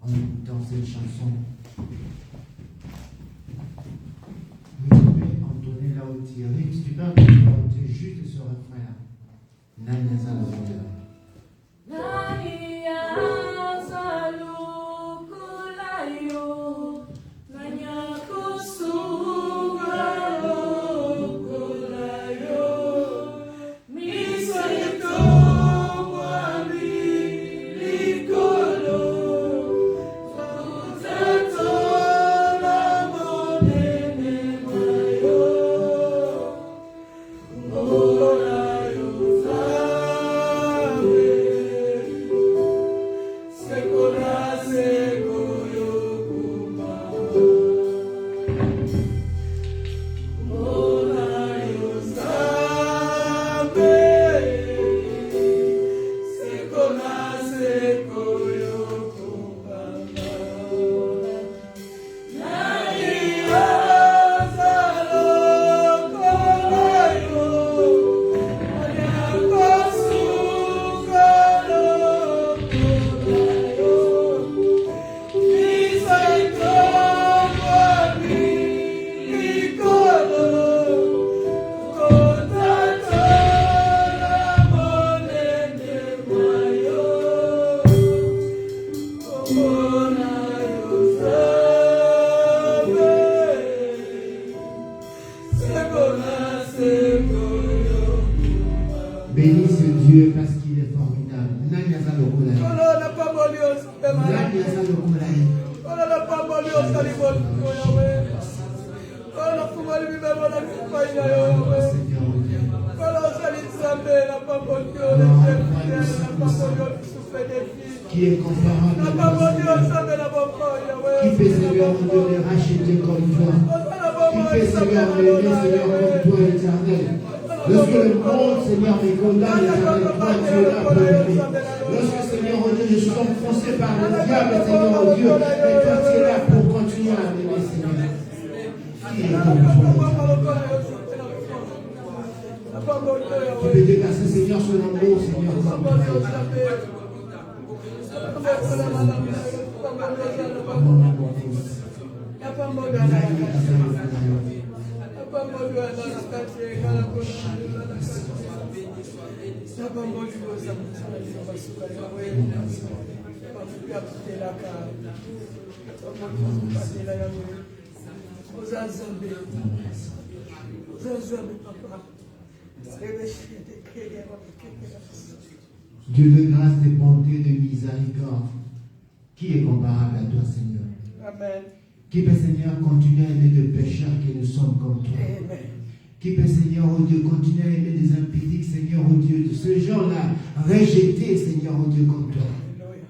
en écoutant cette chanson. Vous pouvez entonner là où tu es. Si tu peux entonner là où tu es, juste ce refrain-là. Nanya Zalokula. Nanya Zalokulayo. Nanya Kusugalo. Misaito Wami Likolo. Futato Lamonene Mayo. Orayo Zawe. Sekola Sekoyo Kuma. Orayo Zawe. Sekola Sekoyo Kuma. Naya Zalokolayo. Naya Kusugalo. Misaito Wami Likolo. Kotato Lamonene Mayo. Orayo Zawe. Sekola Sekoyo Kuma. Bénis ce Dieu parce qu'il est formidable. Nanya Zalokula. Kolo na pamoli osabe mara. Nanya Zalokula. Kolo na pamoli osali boli koyawe. Kolo na pamoli bibebo na kufaina yowe. Seigneur, oh Dieu. Kolo osali nzambe na pamoli ole jefide na pamoli ole sufedefi. Qui est comparable Na à toi, pamoli Seigneur. osabe na bokoya we. Qui peut, Seigneur, mon Dieu, les racheter comme toi? Osala Qui bomo peut, osabe Seigneur, na m'aimer, bokoya Seigneur, we. comme toi, éternel? Lorsque le monde, Seigneur, me condamne, éternel, toi, tu es là pour m'aimer. Lorsque, Seigneur, oh Dieu, je suis enfoncé par le diable, Seigneur, oh Dieu, mais toi, tu es là pour continuer à m'aimer, Seigneur. Qui est comme toi, éternel? Tu peux déverser, Seigneur, son amour, Seigneur, comme toi, éternel. Dieu de grâce, de bonté, de miséricorde, qui est comparable à toi, Seigneur? Amen. Qui peut, Seigneur, continuer à aimer des pécheurs que nous sommes comme toi? Amen. Qui peut, Seigneur, oh Dieu, continuer à aimer des impudiques, Seigneur, oh Dieu, de ce genre-là, rejetés, Seigneur, oh Dieu, comme toi. Alléluia.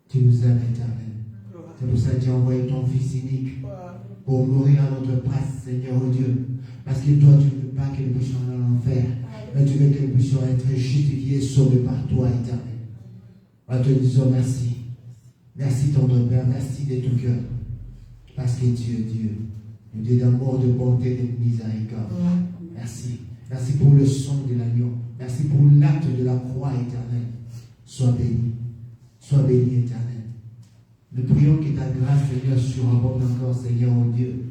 Tu nous aimes, éternel. Gloire. C'est pour ça que tu as envoyé ton Fils unique Gloire. pour mourir à notre place, Seigneur, oh Dieu. Parce que toi, tu ne veux pas que nous puissions aller en enfer, mais tu veux que nous puissions être justifiés, sauvés par toi, éternel. En te disant merci. Merci, tendre Père, merci de tout cœur. Parce que tu es Dieu. Un Dieu d'amour, de bonté, de miséricorde. Merci. Merci pour le sang de l'agneau. Merci pour l'acte de la croix, éternel. Sois béni. Sois béni, éternel. Nous prions que ta grâce, Seigneur, surabonde encore, Seigneur, oh Dieu.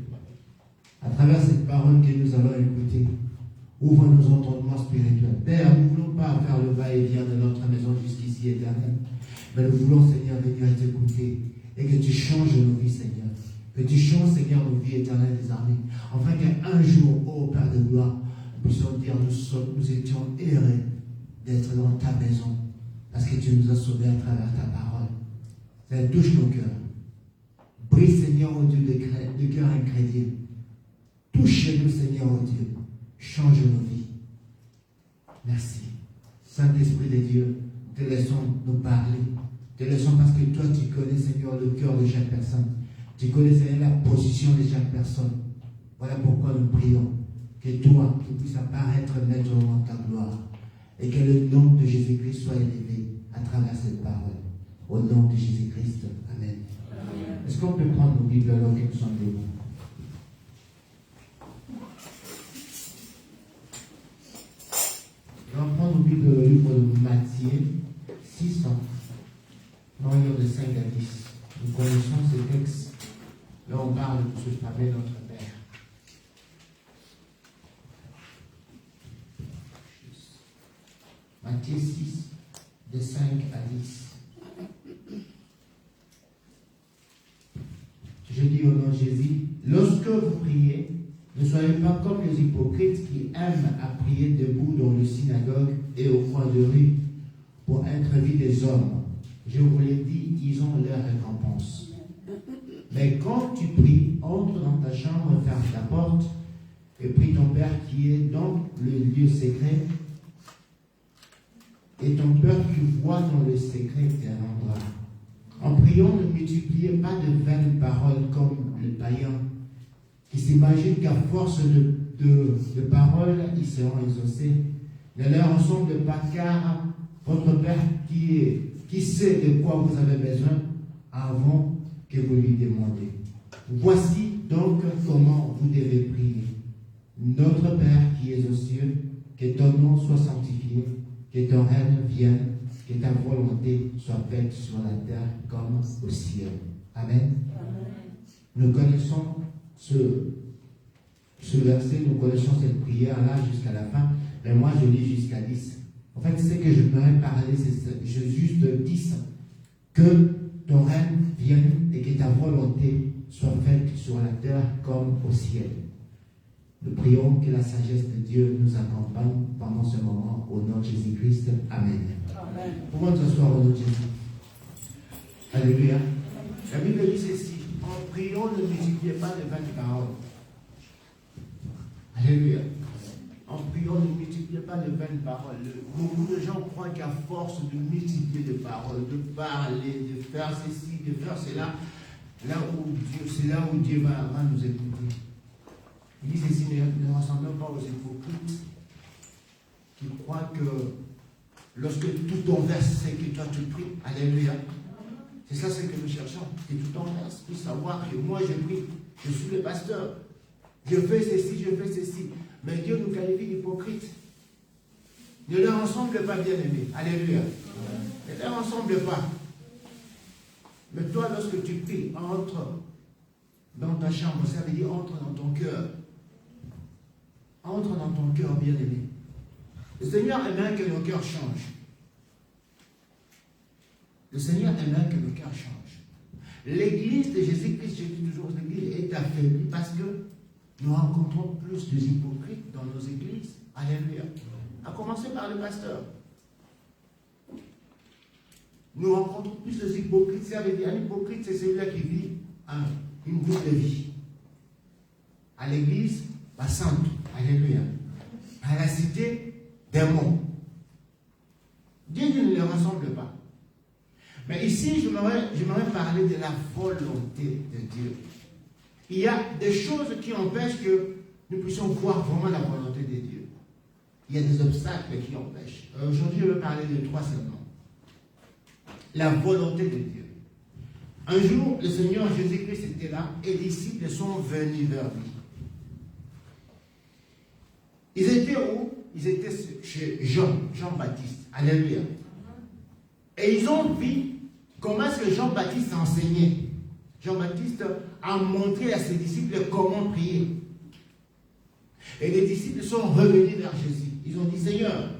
À travers cette parole que nous allons écouter, ouvre nos entendements spirituels. Père, nous ne voulons pas faire le va-et-vient de notre maison jusqu'ici, éternel. Mais nous voulons, Seigneur, venir à t'écouter et que tu changes nos vies, Seigneur. Que tu changes, Seigneur, nos vies éternelles des armées. Afin qu'un jour, ô Père de gloire, nous puissions dire nous étions heureux d'être dans ta maison. Parce que tu nous as sauvés à travers ta parole. Ça touche nos cœurs. Brise, Seigneur, ô Dieu, de cœurs incrédules. Touche-nous, Seigneur, ô Dieu. Change nos vies. Merci. Saint-Esprit de Dieu, te laissons nous parler. Te laissons parce que toi, tu connais, Seigneur, le cœur de chaque personne. Tu connais, Seigneur, la position de chaque personne. Voilà pourquoi nous prions. Que toi, tu puisses apparaître maître dans ta gloire. Et que le nom de Jésus-Christ soit élevé à travers cette parole. Au nom de Jésus-Christ. Amen. Est-ce qu'on peut prendre nos Bibles alors que nous sommes debout? On va prendre nos Bibles le livre de Matthieu 600. Non, lire de 5 à 10. Nous connaissons ces textes. Là, on parle de ce fameux notre Père. Matthieu 6, de 5 à 10. Je dis au nom de Jésus, lorsque vous priez, ne soyez pas comme les hypocrites qui aiment à prier debout dans le synagogue et au coin de rue pour être vus des hommes. Je vous l'ai dit, ils ont leur récompense. Mais quand tu pries, entre dans ta chambre, ferme ta porte et prie ton Père qui est dans le lieu secret. Et ton Père qui voit dans le secret te rendra. En priant, ne multipliez pas de vaines paroles comme les païens, qui s'imaginent qu'à force de paroles, ils seront exaucés. Ne leur ressemble pas, car votre Père qui sait de quoi vous avez besoin avant que vous lui demandiez. Voici donc comment vous devez prier. Notre Père qui es aux cieux, que ton nom soit sanctifié, que ton règne vienne, que ta volonté soit faite sur la terre comme au ciel. Amen. Amen. Nous connaissons ce verset, nous connaissons cette prière-là jusqu'à la fin, mais moi je lis jusqu'à 10. En fait, ce que je voudrais parler, c'est juste 10. Que ton règne vienne et que ta volonté soit faite sur la terre comme au ciel. Nous prions que la sagesse de Dieu nous accompagne pendant ce moment au nom de Jésus-Christ. Amen. Amen. Pouvons nous asseoir au nom de Jésus. Alléluia. La Bible dit ceci, en priant, ne multipliez pas de vaines paroles. Alléluia. En priant, ne multipliez pas de vaines paroles. Beaucoup de gens croient qu'à force de multiplier de paroles, de parler, de faire ceci, de faire cela, c'est là où Dieu va nous écouter. Il dit ceci, ne ressemblons pas aux hypocrites qui croient que lorsque tout ton verse, c'est que toi tu pries. Alléluia. C'est ça ce que nous cherchons. Que tout ton verse puisse savoir que moi je prie. Je suis le pasteur. Je fais ceci, je fais ceci. Mais Dieu nous qualifie d'hypocrites. Ne leur ressemble pas, bien-aimés. Alléluia. Ne leur ressemble pas. Mais toi, lorsque tu pries, entre dans ta chambre. Ça veut dire entre dans ton cœur. Entre dans ton cœur, bien-aimé. Le Seigneur aimerait que nos cœurs changent. Le Seigneur aimerait que nos cœurs changent. L'Église de Jésus-Christ, je dis toujours, l'Église est affaiblie parce que nous rencontrons plus de hypocrites dans nos églises. Alléluia. À commencer par le pasteur. Nous rencontrons plus de hypocrites. Ça veut dire un hypocrite, c'est celui-là qui vit une double vie. À l'église, la sainte. Alléluia. À la cité, démon. Dieu ne les ressemble pas. Mais ici, j'aimerais parler de la volonté de Dieu. Il y a des choses qui empêchent que nous puissions voir vraiment la volonté de Dieu. Il y a des obstacles qui empêchent. Aujourd'hui, je vais parler de 3 seulement. La volonté de Dieu. Un jour, le Seigneur Jésus-Christ était là et les disciples sont venus vers lui. Ils étaient où? Ils étaient chez Jean-Baptiste. Alléluia. Et ils ont vu comment est-ce que Jean-Baptiste enseignait. Jean-Baptiste a montré à ses disciples comment prier. Et les disciples sont revenus vers Jésus. Ils ont dit, Seigneur,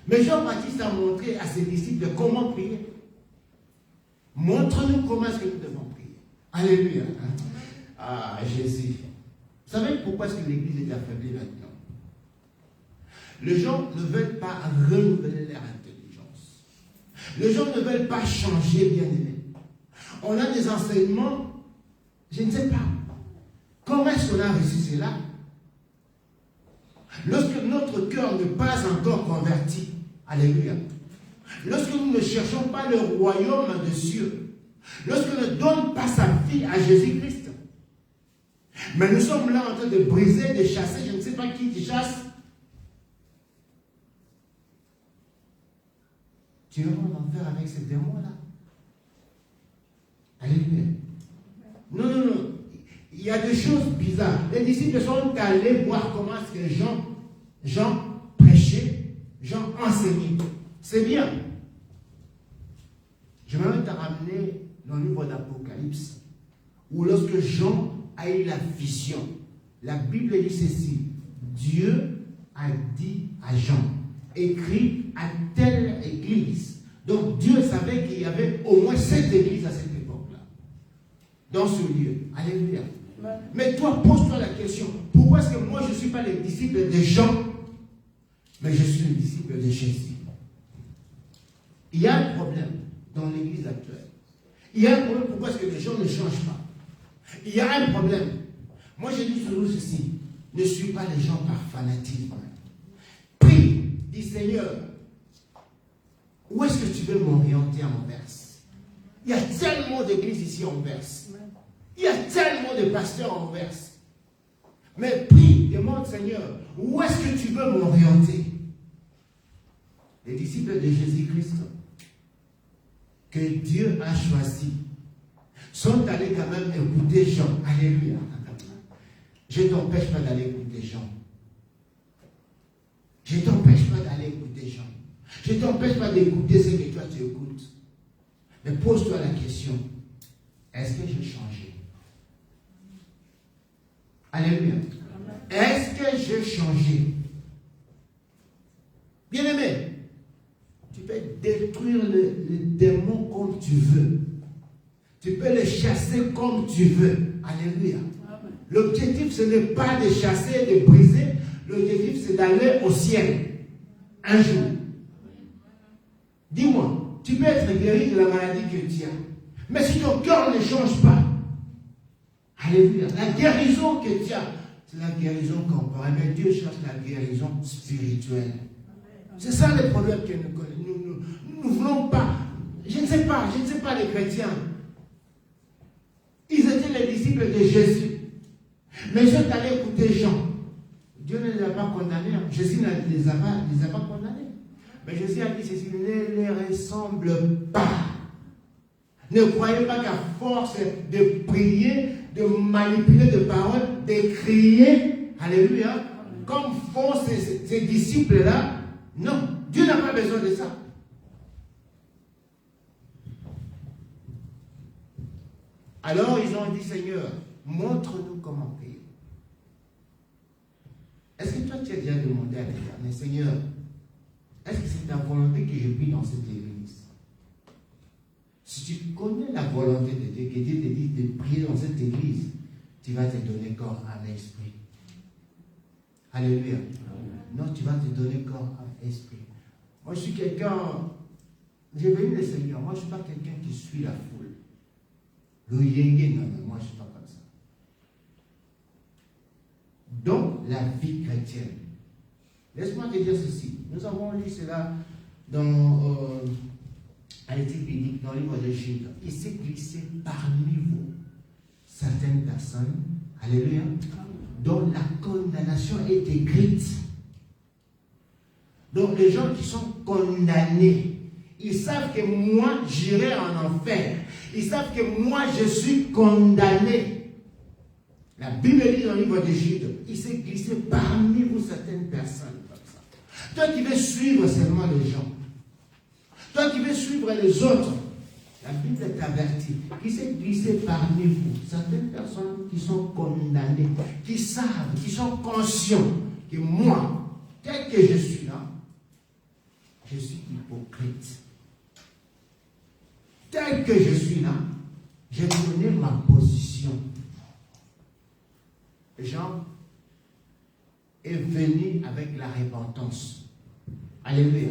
mais Jean-Baptiste a montré à ses disciples comment prier. Montre-nous comment est-ce que nous devons prier. Alléluia. Ah, Jésus. Vous savez pourquoi est-ce que l'Église est affaiblie maintenant? Les gens ne veulent pas renouveler leur intelligence. Les gens ne veulent pas changer, bien aimé. On a des enseignements, je ne sais pas. Comment est-ce qu'on a reçu cela? Lorsque notre cœur n'est pas encore converti, alléluia. Lorsque nous ne cherchons pas le royaume des cieux, lorsqu'on ne donne pas sa vie à Jésus-Christ, mais nous sommes là en train de briser, de chasser, je ne sais pas qui chasse. Tu vas en enfer avec ces démons-là. Alléluia. Non. Il y a des choses bizarres. Les disciples sont allés voir comment est-ce que Jean prêchait, Jean enseignait. C'est bien. Je vais te ramener dans le livre d'Apocalypse, où lorsque Jean a eu la vision, la Bible dit ceci, Dieu a dit à Jean, écrit à telle église. Donc Dieu savait qu'il y avait au moins 7 églises à cette époque-là, dans ce lieu. Alléluia. Mais toi, pose-toi la question, pourquoi est-ce que moi je ne suis pas le disciple de Jean, mais je suis le disciple de Jésus? Il y a un problème dans l'église actuelle. Il y a un problème, pourquoi est-ce que les gens ne changent pas? Il y a un problème. Moi je dis toujours ceci, ne suis pas les gens par fanatisme. Prie, dis Seigneur, où est-ce que tu veux m'orienter à Anvers? Il y a tellement d'églises ici en Anvers. Il y a tellement de pasteurs en Anvers. Mais prie, demande Seigneur, où est-ce que tu veux m'orienter? Les disciples de Jésus-Christ, que Dieu a choisi, sont allés quand même écouter Jean. Alléluia. Je ne t'empêche pas d'aller écouter Jean. Je ne t'empêche pas d'aller écouter Jean. Je ne t'empêche pas d'écouter ce que toi tu écoutes. Mais pose-toi la question, est-ce que j'ai changé? Alléluia. Est-ce que j'ai changé? Bien-aimé, tu peux détruire le démon comme tu veux. Tu peux le chasser comme tu veux. Alléluia. L'objectif, ce n'est pas de chasser, de briser. L'objectif, c'est d'aller au ciel. Un jour. Dis-moi, tu peux être guéri de la maladie que tu as. Mais si ton cœur ne change pas, alléluia, la guérison que tu as, c'est la guérison corporelle. Mais Dieu cherche la guérison spirituelle. C'est ça le problème que nous ne voulons pas. Je ne sais pas les chrétiens. Ils étaient les disciples de Jésus. Mais ils sont allés écouter Jean. Dieu ne les a pas condamnés. Jésus ne les a pas condamnés. Mais Jésus a dit ceci, ne les ressemble pas. Ne croyez pas qu'à force de prier, de manipuler de paroles, de crier, alléluia, comme font ces disciples-là, non, Dieu n'a pas besoin de ça. Alors ils ont dit, Seigneur, montre-nous comment prier. Est-ce que toi tu as déjà demandé à l'Éternel, Seigneur, est-ce que c'est ta volonté que je prie dans cette église? Si tu connais la volonté de Dieu, que Dieu te dit de prier dans cette église, tu vas te donner corps, âme et esprit. Alléluia. Non, tu vas te donner corps, âme et esprit. Moi, je suis quelqu'un, j'ai béni le Seigneur, moi je ne suis pas quelqu'un qui suit la foule. Le yéngé, non, moi je ne suis pas comme ça. Donc, la vie chrétienne. Laisse-moi te dire ceci. Nous avons lu cela dans l'éthique biblique, dans le livre de Jude. Il s'est glissé parmi vous certaines personnes, alléluia, dont la condamnation est écrite. Donc, les gens qui sont condamnés, ils savent que moi, j'irai en enfer. Ils savent que moi, je suis condamné. La Bible dit dans le livre de Jude, il s'est glissé parmi vous certaines personnes comme ça. Toi qui veux suivre seulement les gens, toi qui veux suivre les autres, la Bible t'avertit qu'il s'est glissé parmi vous certaines personnes qui sont condamnées, qui savent, qui sont conscients que moi, tel que je suis là, je suis hypocrite. Tel que je suis là, j'ai donné ma position. Jean est venu avec la repentance. Alléluia.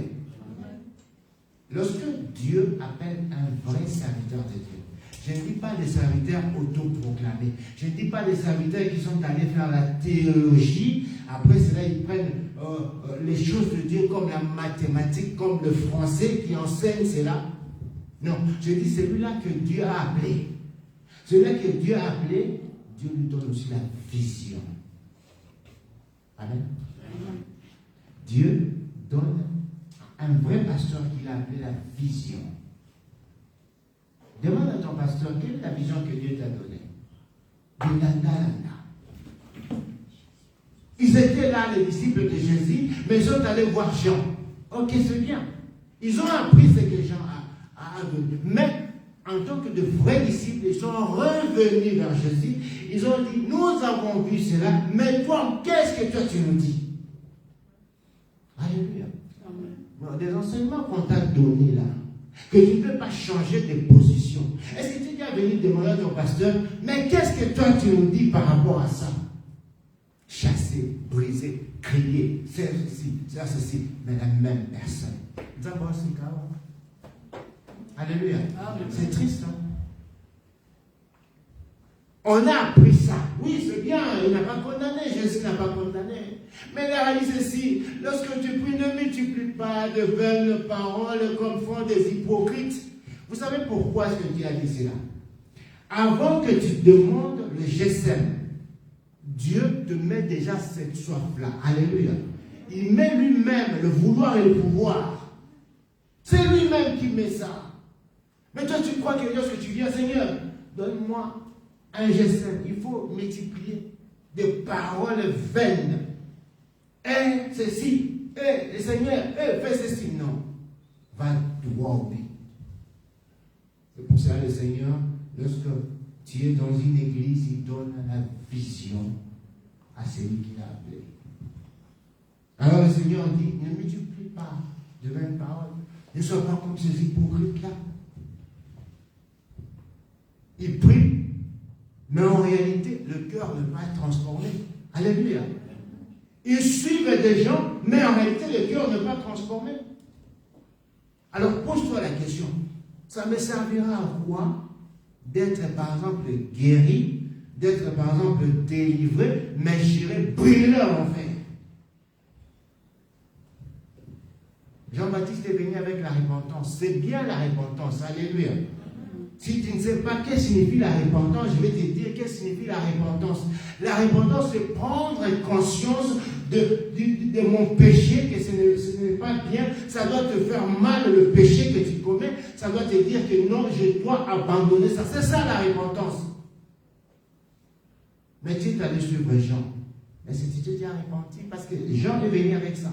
Lorsque Dieu appelle un vrai serviteur de Dieu, je ne dis pas des serviteurs autoproclamés, je ne dis pas des serviteurs qui sont allés faire la théologie, après cela ils prennent les choses de Dieu comme la mathématique, comme le français qui enseigne cela. Non, je dis celui-là que Dieu a appelé. Celui-là que Dieu a appelé, Dieu lui donne aussi la vision. Amen. Dieu donne à un vrai pasteur qu'il a appelé la vision. Demande à ton pasteur, quelle est la vision que Dieu t'a donnée? Ils étaient là, les disciples de Jésus, mais ils sont allés voir Jean. Ok, c'est bien. Ils ont appris ce que Jean a donné. Mais en tant que de vrais disciples, ils sont revenus vers Jésus. Ils ont dit, nous avons vu cela, mais toi, qu'est-ce que toi tu nous dis? Alléluia. Amen. Des enseignements qu'on t'a donnés là, que tu ne peux pas changer de position. Est-ce que tu es venu demander à ton pasteur, mais qu'est-ce que toi tu nous dis par rapport à ça? Chasser, briser, crier, faire ceci, mais la même personne. Alléluia. C'est triste, hein? On a appris ça. Oui, c'est bien, il n'a pas condamné, Jésus n'a pas condamné. Mais la réalité, ceci, lorsque tu pries, ne multiplie pas de vaines paroles comme font des hypocrites. Vous savez pourquoi est-ce que Dieu a dit cela? Avant que tu demandes le GSM, Dieu te met déjà cette soif-là. Alléluia. Il met lui-même le vouloir et le pouvoir. C'est lui-même qui met ça. Mais toi, tu crois que lorsque tu viens, Seigneur, donne-moi un GSM. Il faut multiplier des paroles vaines. Ceci, le Seigneur, fais ceci. Non. Va droit au but. C'est pour ça le Seigneur, lorsque tu es dans une église, il donne la vision à celui qui l'a appelé. Alors le Seigneur dit, ne multiplie pas de vaines paroles. Ne sois pas comme ces hypocrites-là. Ils prient, mais en réalité, le cœur ne va pas être transformé. Alléluia. Ils suivent des gens, mais en réalité, le cœur ne va pas transformé. Alors pose-toi la question, ça me servira à quoi d'être par exemple guéri, d'être par exemple délivré, mais j'irai brûler en enfer? Jean-Baptiste est venu avec la repentance. C'est bien la repentance. Alléluia. Si tu ne sais pas qu'est-ce que signifie la repentance, je vais te dire qu'est-ce que signifie la repentance. La repentance, c'est prendre conscience de mon péché, que ce n'est pas bien. Ça doit te faire mal le péché que tu commets. Ça doit te dire que non, je dois abandonner ça. C'est ça la repentance. Mais tu es allé suivre Jean. Mais si tu t'es déjà repenti, parce que Jean est venu avec ça.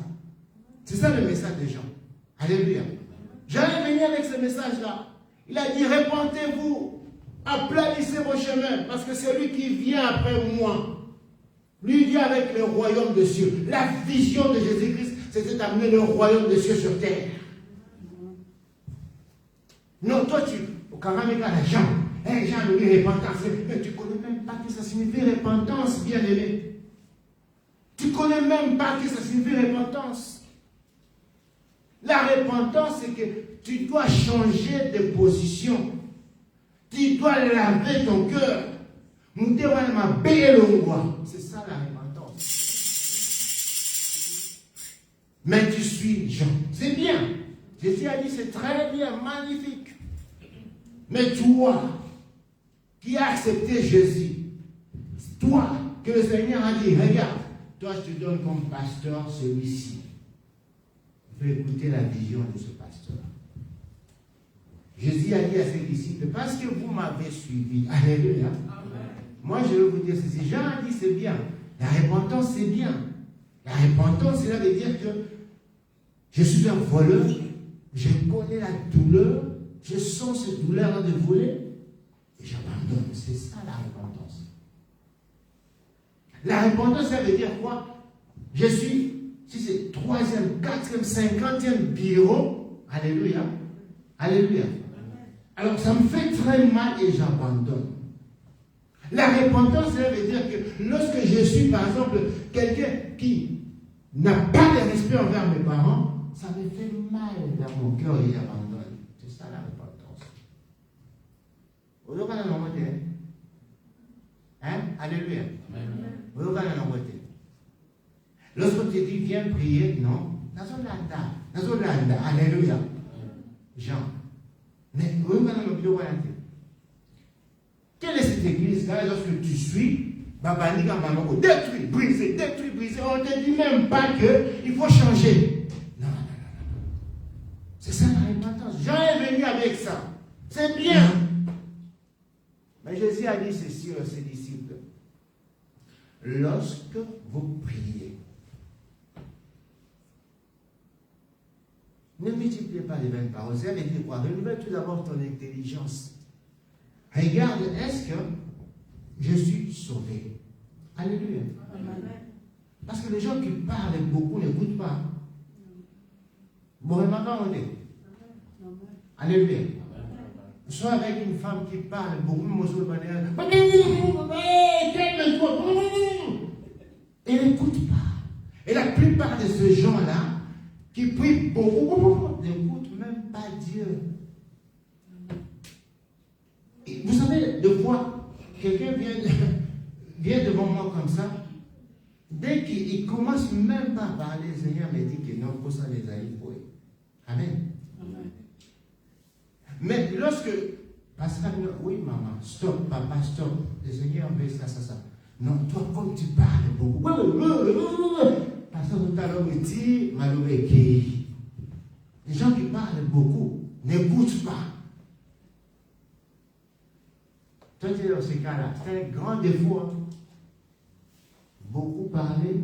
C'est ça le message de Jean. Alléluia. Jean est venu avec ce message-là. Il a dit, repentez-vous, aplanissez vos chemins, parce que c'est lui qui vient après moi. Lui vient avec le royaume des cieux. La vision de Jésus-Christ, c'était d'amener le royaume des cieux sur terre. Non, toi, quand même, il a la jambe. Jean lui repentance. Mais tu ne connais même pas que ça signifie repentance, bien-aimé. Tu ne connais même pas que ça signifie repentance. La repentance, c'est que tu dois changer de position. Tu dois laver ton cœur. C'est ça la repentance. Mais tu suis Jean. C'est bien. Jésus a dit, c'est très bien, magnifique. Mais toi, qui as accepté Jésus, toi, que le Seigneur a dit, regarde, toi je te donne comme pasteur celui-ci. Il faut écouter la vision de ce pasteur. Jésus a dit à ses disciples, parce que vous m'avez suivi, alléluia. Amen. Moi je vais vous dire ceci. Jean a dit c'est bien. La repentance c'est bien. La repentance cela veut dire que je suis un voleur, je connais la douleur, je sens cette douleur de voler et j'abandonne. C'est ça la repentance. La repentance ça veut dire quoi? Je suis, si c'est 3e, 4e, 50e bureau, alléluia, alléluia. Alors ça me fait très mal et j'abandonne. La repentance, ça veut dire que lorsque je suis par exemple quelqu'un qui n'a pas de respect envers mes parents, ça me fait mal dans mon cœur et j'abandonne. C'est ça la repentance. Vous avez la normalité? Hein? Alléluia. Vous avez la normalité. Lorsqu'on te dit viens prier, non. Nazolanda. Alléluia. Jean. Mais vous avez la normalité. Quelle est cette église-là lorsque tu suis détruit, brisé, on ne te dit même pas qu'il faut changer. Non. C'est ça la repentance. Jean est venu avec ça. C'est bien. Mais Jésus a dit ceci à ses disciples. Lorsque vous priez, ne multipliez pas les vaines paroles. Ça veut dire quoi? Renouvelle tout d'abord ton intelligence. Regarde, est-ce que je suis sauvé? Alléluia. Parce que les gens qui parlent beaucoup n'écoutent pas. Bon, maintenant on est. Alléluia. Soit avec une femme qui parle beaucoup, elle n'écoute pas. Et la plupart de ces gens-là, qui prient beaucoup, n'écoutent même pas Dieu. Et vous savez, de fois, quelqu'un vient devant moi comme ça, dès qu'il commence même pas à parler, le Seigneur me dit que non, pour ça les aïeux. Amen. Mais lorsque, Pascal, oui maman, stop, papa, stop, le Seigneur veut ça. Non, toi comme tu parles beaucoup, parce que tout à l'heure me dit, les gens qui parlent beaucoup n'écoutent pas. Toi tu es dans ce cas-là, c'est un grand défaut. Hein. Beaucoup parler,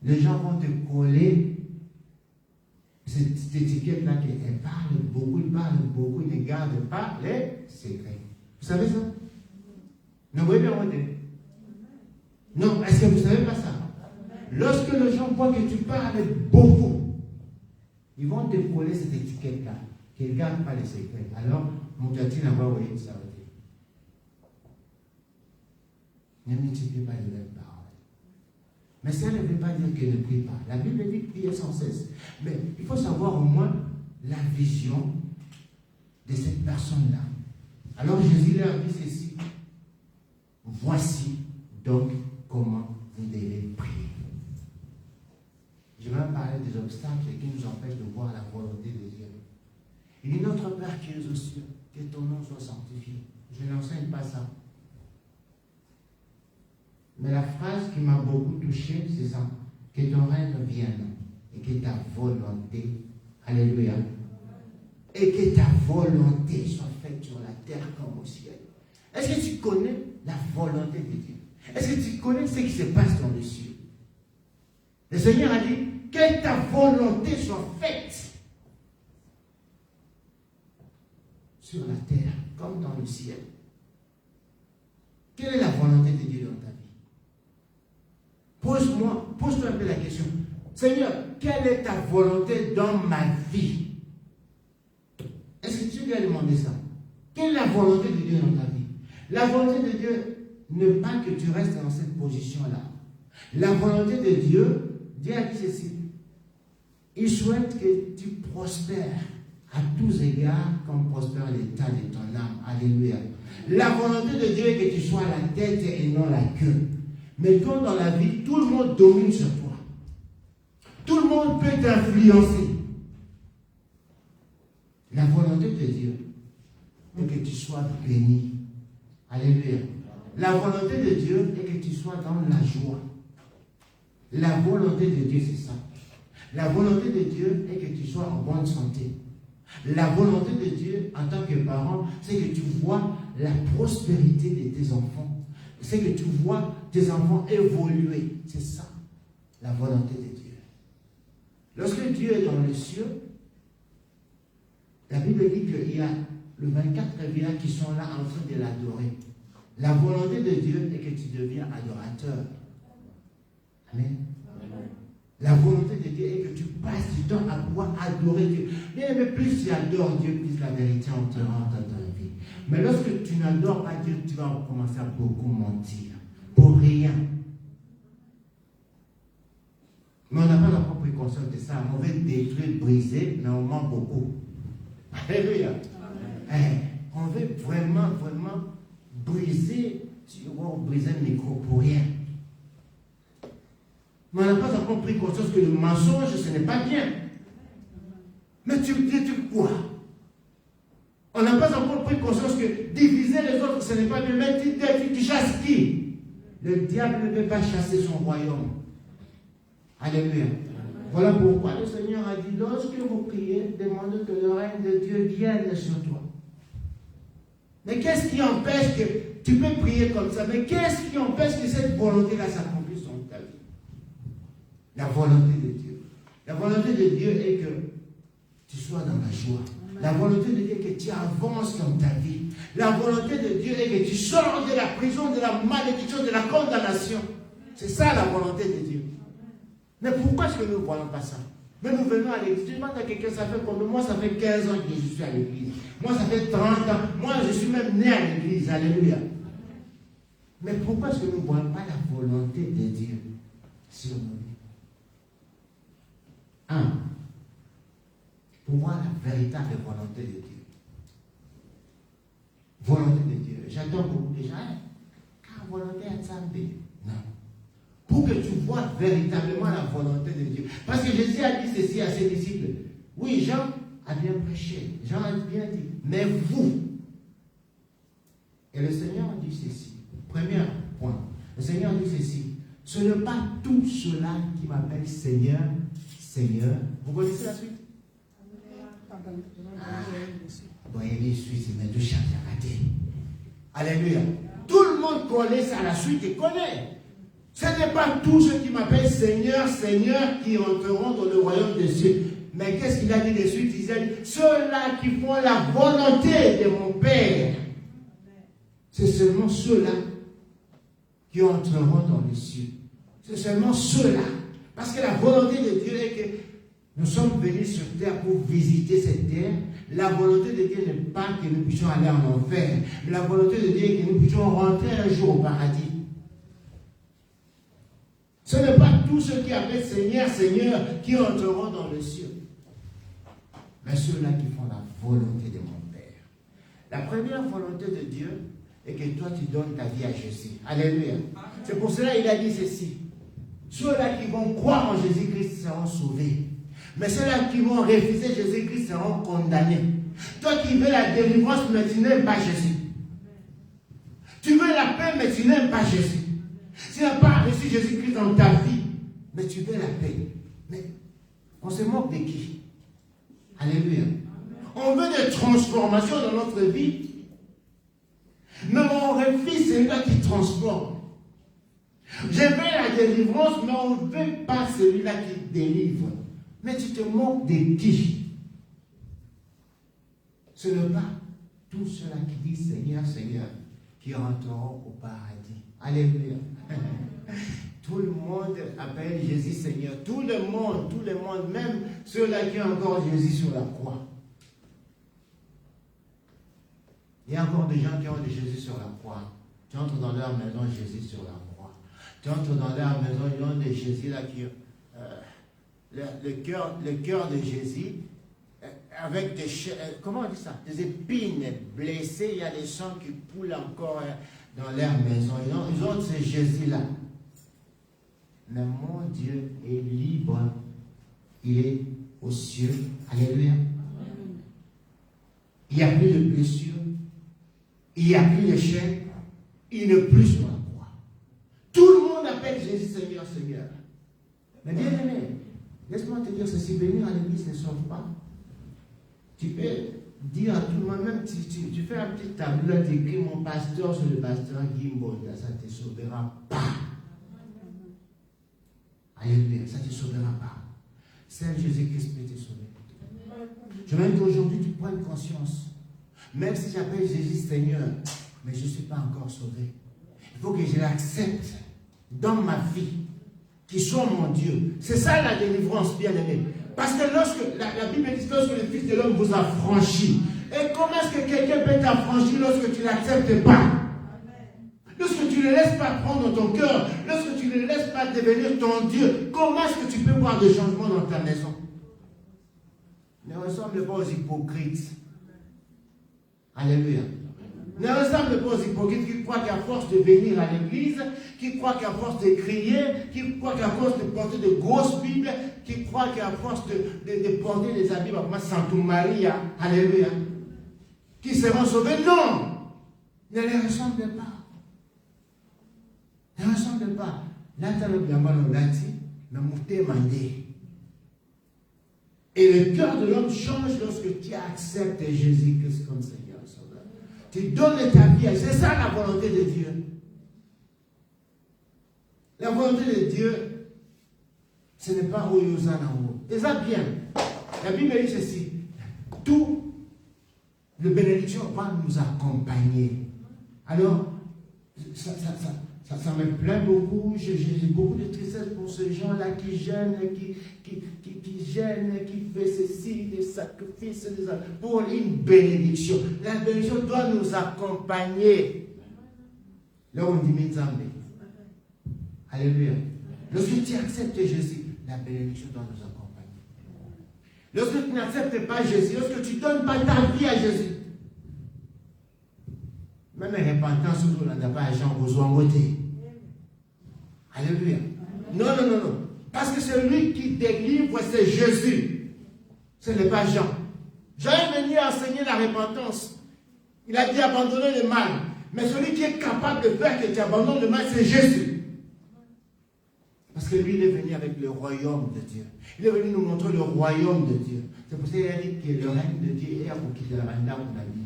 les gens vont te coller cette étiquette-là qu'elle parle beaucoup, il ne garde pas les secrets. Vous savez ça? Non, vous voyez bien, non, est-ce que vous ne savez pas ça? Lorsque les gens voient que tu parles beaucoup, ils vont te coller cette étiquette-là, qu'ils ne gardent pas les secrets. Alors, mon gâteau n'a pas envoyé ça. Ne multipliez pas les mêmes paroles. Mais ça ne veut pas dire qu'elle ne prie pas. La Bible dit prier sans cesse. Mais il faut savoir au moins la vision de cette personne-là. Alors Jésus leur dit ceci. Voici donc comment vous devez prier. Je vais parler des obstacles qui nous empêchent de voir la volonté de Dieu. Il dit notre Père qui es aux cieux, que ton nom soit sanctifié. Je n'enseigne pas ça. Mais la phrase qui m'a beaucoup touché, c'est ça. Que ton règne vienne et que ta volonté, alléluia, et que ta volonté soit faite sur la terre comme au ciel. Est-ce que tu connais la volonté de Dieu? Est-ce que tu connais ce qui se passe dans les cieux? Le Seigneur a dit que ta volonté soit faite sur la terre comme dans le ciel. Quelle est la volonté de Dieu dans ta vie? Pose-toi un peu la question. Seigneur, quelle est ta volonté dans ma vie? Est-ce que tu lui as demandé ça? Quelle est la volonté de Dieu dans ta vie? La volonté de Dieu n'est pas que tu restes dans cette position-là. La volonté de Dieu, Dieu a dit ceci. Il souhaite que tu prospères à tous égards comme prospère l'état de ton âme. Alléluia. La volonté de Dieu est que tu sois la tête et non la queue. Mais quand dans la vie, tout le monde domine sur toi. Tout le monde peut t'influencer. La volonté de Dieu est que tu sois béni. Alléluia. La volonté de Dieu est que tu sois dans la joie. La volonté de Dieu, c'est ça. La volonté de Dieu est que tu sois en bonne santé. La volonté de Dieu, en tant que parent, c'est que tu vois la prospérité de tes enfants. C'est que tu vois tes enfants évoluer. C'est ça, la volonté de Dieu. Lorsque Dieu est dans les cieux, la Bible dit qu'il y a le 24 rivières qui sont là en train de l'adorer. La volonté de Dieu est que tu deviens adorateur. Amen. La volonté de Dieu est que tu passes du temps à pouvoir adorer Dieu. Bien, mais plus tu adores Dieu, plus la vérité entrera dans ta vie. Mais lorsque tu n'adores pas Dieu, tu vas commencer à beaucoup mentir. Pour rien. Mais on n'a pas encore pris conscience de ça. On veut détruire, briser, mais on ment beaucoup. Alléluia. On veut vraiment briser, tu vois, briser le micro pour rien. Mais on n'a pas encore pris conscience que le mensonge, ce n'est pas bien. Mais tu détruis quoi? On n'a pas encore pris conscience que diviser les autres, ce n'est pas bien. Mais tu chasses qui? Le diable ne peut pas chasser son royaume. Alléluia. Voilà pourquoi le Seigneur a dit, lorsque vous priez, demandez que le règne de Dieu vienne sur toi. Mais qu'est-ce qui empêche que tu peux prier comme ça? Mais qu'est-ce qui empêche que cette volonté-là s'accomplisse dans ta vie? La volonté de Dieu. La volonté de Dieu est que tu sois dans la joie. La volonté de Dieu est que tu avances dans ta vie. La volonté de Dieu est que tu sors de la prison, de la malédiction, de la condamnation. C'est ça la volonté de Dieu. Mais pourquoi est-ce que nous ne voyons pas ça? Mais nous venons à l'église. Tu demandes à quelqu'un, ça fait combien? Moi, ça fait 15 ans que je suis à l'église. Moi, ça fait 30 ans. Moi, je suis même né à l'église. Alléluia. Mais pourquoi est-ce que nous ne voyons pas la volonté de Dieu sur nos vies? Pour voir la véritable volonté de Dieu. Volonté de Dieu. J'adore beaucoup de gens. Car volonté à Zambé. Non. Pour que tu vois véritablement la volonté de Dieu. Parce que Jésus a dit ceci à ses disciples. Oui, Jean a bien prêché. Jean a bien dit. Mais vous. Et le Seigneur dit ceci. Premier point. Le Seigneur dit ceci. Ce n'est pas tout cela qui m'appelle Seigneur, Seigneur. Vous connaissez la suite? Bon, il est suisse, mais tout change à rater. Alléluia. Tout le monde connaît ça, la suite, et connaît. Ce n'est pas tous ceux qui m'appellent Seigneur, Seigneur qui entreront dans le royaume des cieux. Mais qu'est-ce qu'il a dit de suite? Il a dit, ceux-là qui font la volonté de mon Père. C'est seulement ceux-là qui entreront dans les cieux. C'est seulement ceux-là. Parce que la volonté de Dieu est que nous sommes venus sur terre pour visiter cette terre. La volonté de Dieu n'est pas que nous puissions aller en enfer. Mais la volonté de Dieu est que nous puissions rentrer un jour au paradis. Ce n'est pas tous ceux qui appellent Seigneur, Seigneur qui entreront dans le ciel. Mais ceux-là qui font la volonté de mon Père. La première volonté de Dieu est que toi tu donnes ta vie à Jésus. Alléluia. C'est pour cela qu'il a dit ceci. Ceux-là qui vont croire en Jésus-Christ seront sauvés. Mais ceux-là qui vont refuser Jésus-Christ seront condamnés. Toi qui veux la délivrance, mais tu n'aimes pas Jésus. Tu veux la paix, mais tu n'aimes pas Jésus. Tu n'as pas reçu Jésus-Christ dans ta vie, mais tu veux la paix. Mais on se moque de qui? Alléluia. On veut des transformations dans notre vie. Mais on refuse celui-là qui transforme. Je veux la délivrance, mais on ne veut pas celui-là qui délivre. Mais tu te moques de qui? Ce n'est pas tous ceux-là qui disent Seigneur, Seigneur, qui rentreront au paradis. Alléluia. Tout le monde appelle Jésus Seigneur. Tout le monde, même ceux-là qui ont encore Jésus sur la croix. Il y a encore des gens qui ont de Jésus sur la croix. Tu entres dans leur maison, Jésus sur la croix. Tu entres dans leur maison, ils ont de Jésus là qui... le cœur de Jésus, avec des... comment on dit ça? Des épines blessées, il y a des sangs qui coulent encore dans leur maison. Ils ont ce Jésus-là. Mais mon Dieu est libre. Il est aux cieux. Alléluia. Il n'y a plus de blessures. Il n'y a plus de chaînes. Il n'est plus sur la croix. Tout le monde appelle Jésus Seigneur, Seigneur. Mais bien aimé, laisse-moi te dire ceci, venir à l'église ne sauve pas. Tu peux dire à tout le monde, même si tu fais un petit tableau, tu écris mon pasteur sur le pasteur Gimbo, ça ne te sauvera pas. Alléluia, ça ne te sauvera pas. Seul Jésus-Christ peut te sauver. Je veux qu'aujourd'hui tu prennes conscience. Même si j'appelle Jésus Seigneur, mais je ne suis pas encore sauvé. Il faut que je l'accepte dans ma vie, qu'il soit mon Dieu. C'est ça la délivrance, bien aimé. Parce que lorsque, la Bible dit, lorsque le Fils de l'homme vous a franchi, et comment est-ce que quelqu'un peut t'affranchir lorsque tu ne l'acceptes pas? Lorsque tu ne laisses pas prendre dans ton cœur, lorsque tu ne laisses pas devenir ton Dieu, comment est-ce que tu peux voir des changements dans ta maison? Ne ressemble pas aux hypocrites. Alléluia. Ne ressemble pas aux hypocrites qui croient qu'à force de venir à l'église, qui croient qu'à force de crier, qui croient qu'à force de porter de grosses Bibles, qui croient qu'à force de porter des habits comme Santa Maria, alléluia, qui seront sauvés. Non! Ne les ressemble pas. Ne ressemble pas. Là, tu as le bien bon lati, mais mouté mandé. Et le cœur de l'homme change lorsque tu acceptes Jésus-Christ comme Seigneur. Tu donnes ta vie. C'est ça la volonté de Dieu. La volonté de Dieu, ce n'est pas où il y a en haut. C'est ça bien. La Bible dit ceci. Tout La bénédiction va nous accompagner. Alors, ça me plaît beaucoup. J'ai beaucoup de tristesse pour ces gens-là qui gênent, qui gênent, qui font ceci, des sacrifices, pour une bénédiction. La bénédiction doit nous accompagner. Là, on dit Mizambe. Alléluia. Lorsque tu acceptes Jésus, la bénédiction doit nous accompagner. Lorsque tu n'acceptes pas Jésus, lorsque tu ne donnes pas ta vie à Jésus, même repentance, nous n'avons pas Jean besoin de voter. Alléluia. Non. Parce que celui qui délivre, c'est Jésus. Ce n'est pas Jean. Jean est venu enseigner la repentance. Il a dit abandonner le mal. Mais celui qui est capable de faire que tu abandonnes le mal, c'est Jésus. Parce que lui, il est venu avec le royaume de Dieu. Il est venu nous montrer le royaume de Dieu. C'est pour ça qu'il a dit que le règne de Dieu est à vous quitter la banda qu'on a dit.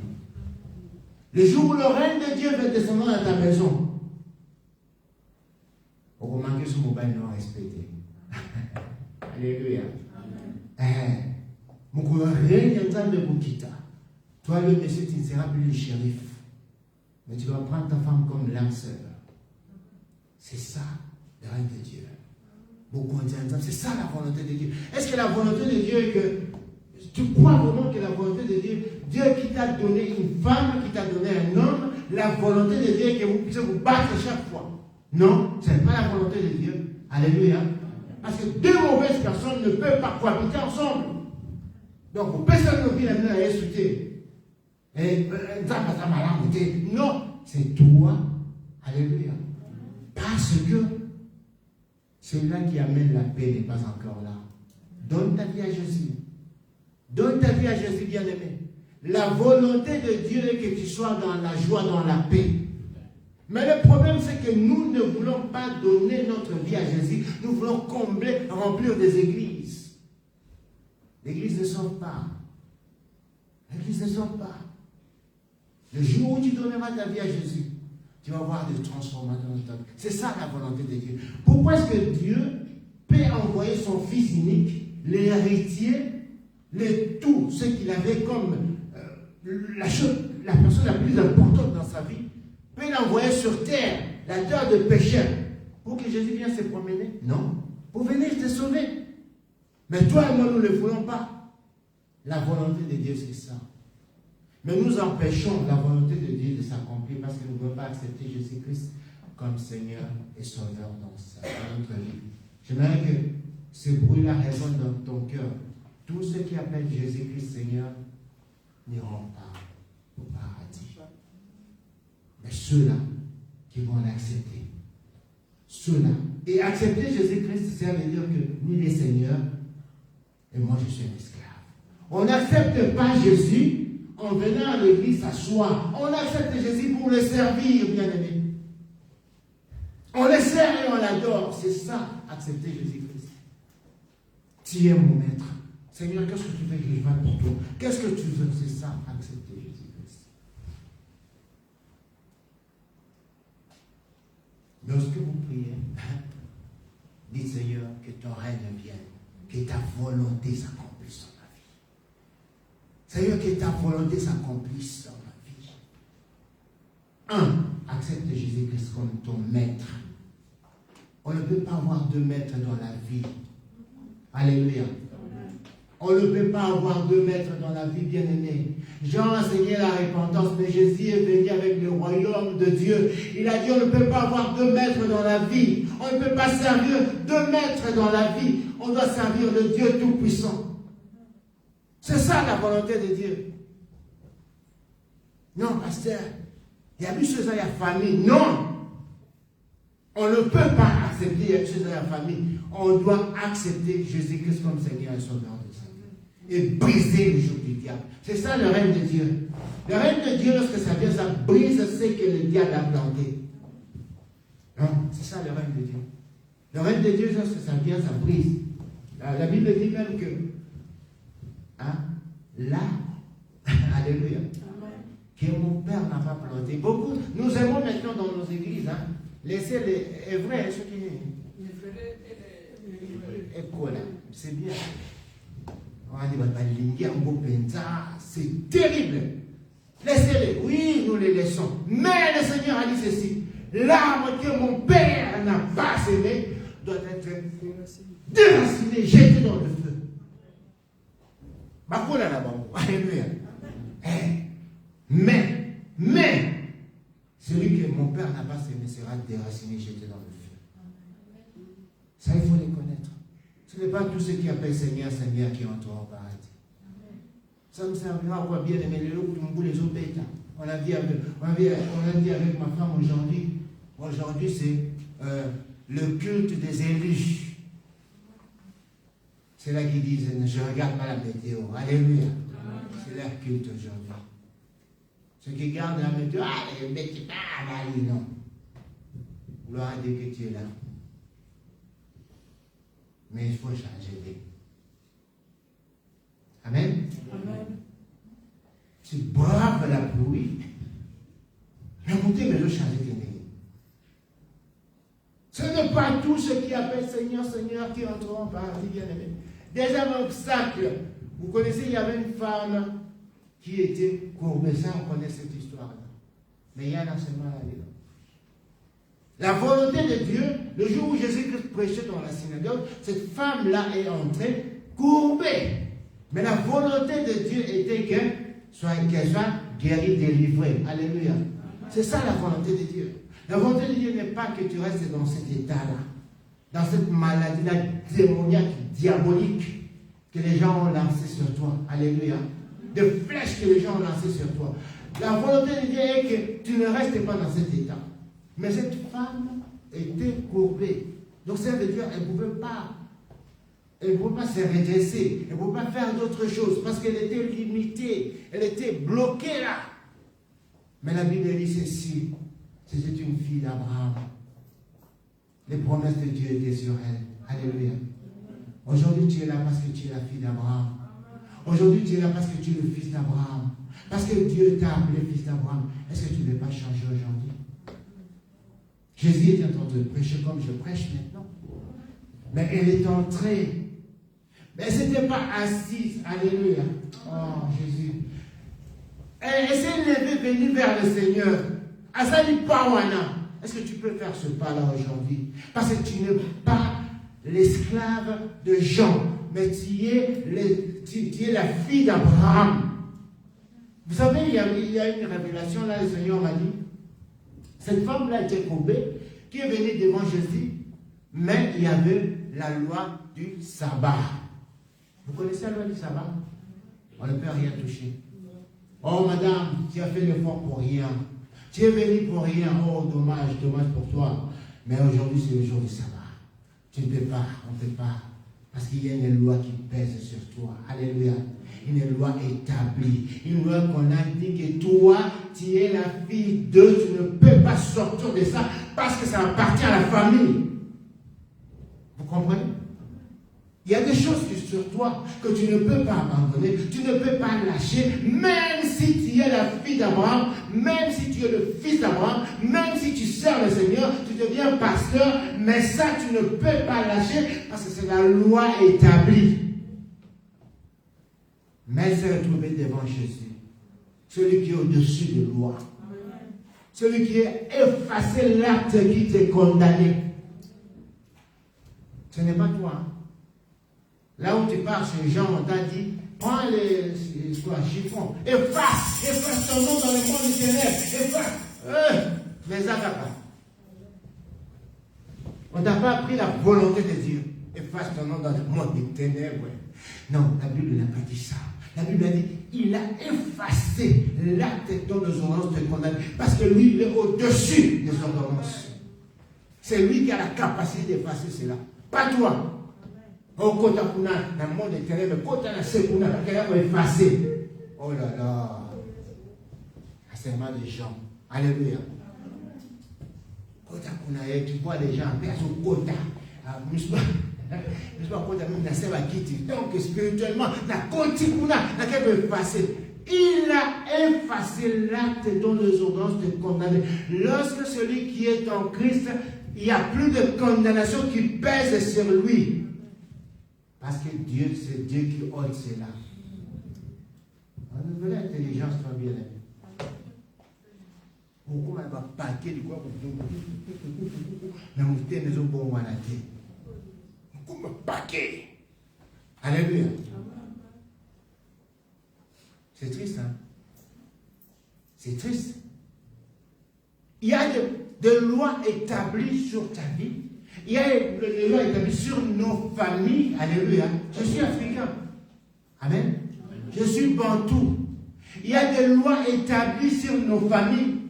Le jour où le règne de Dieu va descendre dans ta maison, on va manquer ce mobile non respecté. Alléluia. Mon règne est en train de vous quitter. Toi, le monsieur, tu ne seras plus le shérif. Mais tu vas prendre ta femme comme l'âme sœur. C'est ça, le règne de Dieu. Beaucoup ont dit, c'est ça la volonté de Dieu. Est-ce que la volonté de Dieu est que tu crois vraiment que la volonté de Dieu, Dieu qui t'a donné une femme, qui t'a donné un homme, la volonté de Dieu est que vous puissiez vous battre chaque fois? Non, ce n'est pas la volonté de Dieu. Alléluia. Parce que deux mauvaises personnes ne peuvent pas cohabiter ensemble. Donc, personne ne vit la main à insulter. Non, c'est toi. Alléluia. Parce que celui-là qui amène la paix n'est pas encore là. Donne ta vie à Jésus. Donne ta vie à Jésus, bien-aimé. La volonté de Dieu est que tu sois dans la joie, dans la paix. Mais le problème, c'est que nous ne voulons pas donner notre vie à Jésus. Nous voulons combler, remplir des églises. L'église ne sauve pas. L'église ne sauve pas. Le jour où tu donneras ta vie à Jésus, tu vas voir des transformations dans ta vie. C'est ça la volonté de Dieu. Pourquoi est-ce que Dieu peut envoyer son Fils unique, l'héritier, tout ce qu'il avait comme la personne la plus importante dans sa vie, peut l'envoyer sur terre, la terre de pécheurs, pour que Jésus vienne se promener? Non. Pour venir te sauver. Mais toi et moi, nous ne le voulons pas. La volonté de Dieu, c'est ça. Mais nous empêchons la volonté de Dieu de s'accomplir parce que nous ne voulons pas accepter Jésus-Christ comme Seigneur et Sauveur dans notre vie. J'aimerais que ce bruit-là résonne dans ton cœur. Tous ceux qui appellent Jésus-Christ Seigneur n'iront pas au paradis. Mais ceux-là qui vont l'accepter, ceux-là. Et accepter Jésus-Christ, ça veut dire que lui, il est Seigneur et moi, je suis un esclave. On n'accepte pas Jésus en venant à l'église s'asseoir. On accepte Jésus pour le servir, bien-aimé. On le sert et on l'adore. C'est ça, accepter Jésus-Christ. Tu es mon maître. Seigneur, qu'est-ce que tu veux que je fasse pour toi? Qu'est-ce que tu veux? C'est ça, accepter Jésus-Christ. Lorsque vous priez, dites Seigneur, que ton règne vienne, que ta volonté s'accomplisse dans ma vie. Seigneur, que ta volonté s'accomplisse dans ma vie. Accepte Jésus-Christ comme ton maître. On ne peut pas avoir deux maîtres dans la vie. Alléluia. On ne peut pas avoir deux maîtres dans la vie, bien-aimé. Jean a enseigné la repentance, mais Jésus est venu avec le royaume de Dieu. Il a dit, on ne peut pas avoir deux maîtres dans la vie. On ne peut pas servir deux maîtres dans la vie. On doit servir le Dieu Tout-Puissant. C'est ça la volonté de Dieu. Non, pasteur, il y a plus chez la famille. Non! On ne peut pas accepter chez la famille. On doit accepter Jésus-Christ comme Seigneur et Sauveur de sa vie. Et briser le joug du diable. C'est ça le règne de Dieu. Le règne de Dieu, lorsque ça vient, ça brise ce que le diable a planté. Non, c'est ça le règne de Dieu. Le règne de Dieu, lorsque ça vient, ça brise. La Bible dit même que alléluia, que mon Père n'a pas planté. Beaucoup, nous aimons maintenant dans nos églises, laisser les vrais, ceux qui c'est bien. On a dit, c'est terrible. Laissez-les. Oui, nous les laissons. Mais le Seigneur a dit ceci. L'arbre que mon Père n'a pas semé doit être déraciné, jeté dans le feu. Alléluia. Mais, celui que mon Père n'a pas semé sera déraciné, jeté dans le feu. Ça, il faut les connaître. Ce n'est pas tous ceux qui appellent Seigneur, Seigneur qui entreront au paradis. Ça me servira à quoi bien aimer les loups, les autres bêtes. On a dit avec ma femme aujourd'hui. Aujourd'hui, c'est le culte des élus. C'est là qu'ils disent, je ne regarde pas la météo. Alléluia. C'est leur culte aujourd'hui. Ceux qui gardent la météo, les bêtes qui parlent, non. Gloire à Dieu que tu es là. Mais il faut changer. Amen. Amen. Tu braves la pluie. Mais écoutez, mais je change tes nez. Ce n'est pas tous ceux qui appellent Seigneur, Seigneur qui entreront par la vie, bien-aimés. Déjà, un obstacle. Vous connaissez, il y avait une femme qui était courbée. Ça, on connaît cette histoire-là. Mais il y a un enseignement là-dedans. La volonté de Dieu, le jour où Jésus-Christ prêchait dans la synagogue, cette femme-là est entrée courbée. Mais la volonté de Dieu était qu'elle soit guérie, délivrée. Alléluia. C'est ça la volonté de Dieu. La volonté de Dieu n'est pas que tu restes dans cet état-là, dans cette maladie-là démoniaque, diabolique, que les gens ont lancée sur toi. Alléluia. De flèches que les gens ont lancées sur toi. La volonté de Dieu est que tu ne restes pas dans cet état. Mais cette femme était courbée. Donc ça veut dire qu'elle ne pouvait pas se redresser. Elle ne pouvait pas faire d'autre chose parce qu'elle était limitée. Elle était bloquée là. Mais la Bible dit ceci. C'était une fille d'Abraham. Les promesses de Dieu étaient sur elle. Alléluia. Aujourd'hui, tu es là parce que tu es la fille d'Abraham. Aujourd'hui, tu es là parce que tu es le fils d'Abraham. Parce que Dieu t'a appelé fils d'Abraham. Est-ce que tu ne veux pas changer aujourd'hui? Jésus était en train de prêcher comme je prêche maintenant. Mais elle est entrée. Mais elle n'était pas assise. Alléluia. Oh, Jésus. Elle s'est levée, venue vers le Seigneur. Asali Pawana. Est-ce que tu peux faire ce pas-là aujourd'hui? Parce que tu n'es pas l'esclave de Jean, mais tu es la fille d'Abraham. Vous savez, il y a une révélation là, le Seigneur m'a dit. Cette femme-là était courbée, qui est venue devant Jésus, mais il y avait la loi du sabbat. Vous connaissez la loi du sabbat? On ne peut rien toucher. Oh madame, tu as fait l'effort pour rien. Tu es venu pour rien. Oh dommage pour toi. Mais aujourd'hui c'est le jour du sabbat. Tu ne peux pas, on ne peut pas. Parce qu'il y a une loi qui pèse sur toi. Alléluia. Une loi établie. Une loi qu'on a dit que toi, tu es la fille d'eux. Tu ne peux pas sortir de ça parce que ça appartient à la famille. Vous comprenez? Il y a des choses sur toi que tu ne peux pas abandonner. Tu ne peux pas lâcher. Même si tu es la fille d'Abraham, même si tu es le fils d'Abraham, même si tu sers le Seigneur, tu deviens pasteur, mais ça, tu ne peux pas lâcher parce que c'est la loi établie. Mais elle s'est retrouvée devant Jésus, celui qui est au-dessus de la loi, celui qui a effacé l'acte qui t'est condamné. Ce n'est pas toi. Hein? Là où tu pars chez Jean, on t'a dit, prends les chiffons, efface ton nom dans le monde du ténèbres, efface les agapas. On n'a pas appris la volonté de Dieu. Efface ton nom dans le monde des ténèbres. Non, la Bible n'a pas dit ça. La Bible a dit, il a effacé l'acte dont les ordonnances te condamnent. Parce que lui, il est au-dessus des ordonnances. C'est lui qui a la capacité d'effacer cela. Pas toi. Oh, quand tu as dans le monde des ténèbres, quand tu as la seconde, tu as effacé. Oh là là. C'est mal des gens. Alléluia. Quand tu vois les gens, donc spirituellement, il a effacé l'acte dont les ordonnances te condamnent. Lorsque celui qui est en Christ, il n'y a plus de condamnation qui pèse sur lui. Parce que Dieu, c'est Dieu qui ôte cela. On veut l'intelligence, toi bien aimé. Pourquoi on va paquer du quoi? Mais on était maison pour moi la tête. Pourquoi on va paquer? Alléluia. C'est triste, hein? C'est triste. Il y a des lois établies sur ta vie. Il y a des lois établies sur nos familles. Alléluia. Je suis africain. Amen. Je suis bantou. Il y a des lois établies sur nos familles.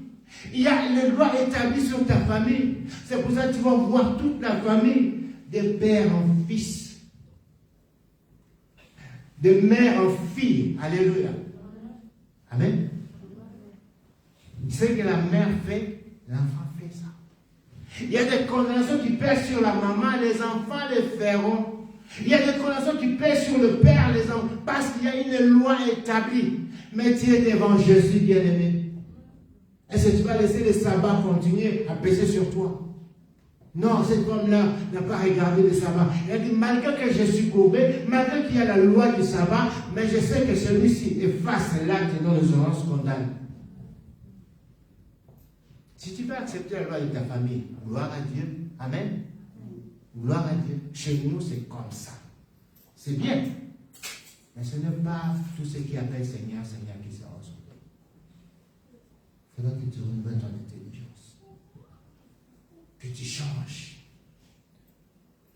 Il y a les lois établies sur ta famille. C'est pour ça que tu vas voir toute la famille, de père en fils, de mère en fille. Alléluia. Amen. Ce que la mère fait, l'enfant fait ça. Il y a des condamnations qui pèsent sur la maman, les enfants les feront. Il y a des condamnations qui pèsent sur le père, les enfants, parce qu'il y a une loi établie. Mais tu es devant Jésus, bien-aimé. Est-ce que tu vas laisser le sabbat continuer à peser sur toi? Non, cette femme-là n'a pas regardé le sabbat. Elle a dit, malgré que je suis courbé, malgré qu'il y a la loi du sabbat, mais je sais que celui-ci efface l'acte dont les oranges condamnent. Si tu veux accepter la loi de ta famille, gloire à Dieu. Amen. Gloire à Dieu. Chez nous, c'est comme ça. C'est bien. Mais ce n'est pas tout ce qui appelle Seigneur, Seigneur qui sera au second. Il faudra que tu renouvelles ton intelligence. Que tu changes.